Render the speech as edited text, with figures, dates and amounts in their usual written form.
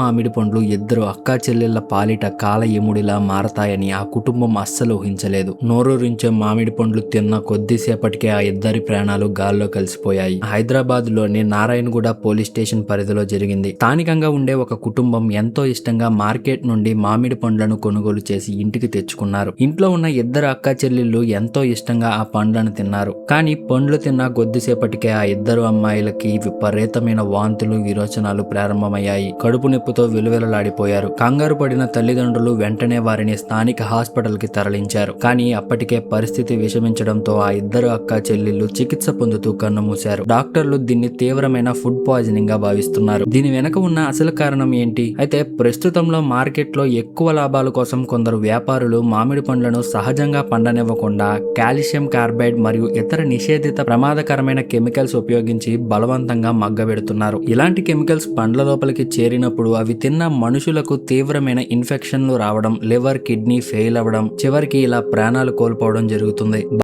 మామిడి పండ్లు ఇద్దరు అక్కా చెల్లెళ్ల పాలిట కాల ఎముడిలా మారతాయని ఆ కుటుంబం అస్సలు ఊహించలేదు. నోరూరించే మామిడి పండ్లు తిన్న కొద్దిసేపటికే ఆ ఇద్దరి ప్రాణాలు గాల్లో కలిసిపోయాయి. హైదరాబాద్ లోని నారాయణగూడ పోలీస్ స్టేషన్ పరిధిలో జరిగింది. స్థానికంగా ఉండే ఒక కుటుంబం ఎంతో ఇష్టంగా మార్కెట్ నుండి మామిడి పండ్లను కొనుగోలు చేసి ఇంటికి తెచ్చుకున్నారు. ఇంట్లో ఉన్న ఇద్దరు అక్కా చెల్లెళ్ళు ఎంతో ఇష్టంగా ఆ పండ్లను తిన్నారు. కానీ పండ్లు తిన్న కొద్దిసేపటికే ఆ ఇద్దరు అమ్మాయిలకి విపరీతమైన వాంతులు, విరోచనాలు ప్రారంభమయ్యాయి. కడుపు నొప్పితో విలువెలలాడిపోయారు. కంగారు పడిన తల్లిదండ్రులు వెంటనే వారిని స్థానిక హాస్పిటల్ కి తరలించారు. కానీ అప్పటికే పరిస్థితి విషమించడంతో ఆ ఇద్దరు అక్కా చెల్లెళ్ళు చికిత్స పొందుతూ కన్నుమూశారు. డాక్టర్లు దీన్ని తీవ్రమైన ఫుడ్ పాయిజనింగ్ గా భావిస్తున్నారు. దీని వెనక ఉన్న అసలు కారణం ఏంటి? అయితే ప్రస్తుతంలో మార్కెట్ లో ఎక్కువ లాభాల కోసం కొందరు వ్యాపారులు మామిడి పండ్లను సహజంగా పండనివ్వకుండా కాల్షియం కార్బైడ్ మరియు ఇతర నిషేధిత ప్రమాదకరమైన కెమికల్స్ ఉపయోగించి బలవంతంగా మగ్గబెడుతున్నారు. ఇలాంటి కెమికల్స్ పండ్ల లోపలికి చేరినప్పుడు అవి తిన్న మనుషులకు తీవ్రమైన ఇన్ఫెక్షన్లు రావడం, లివర్, కిడ్నీ ఫెయిల్ అవ్వడం, చివరికి ఇలా ప్రాణాలు కోల్పోవడం జరుగుతుంది.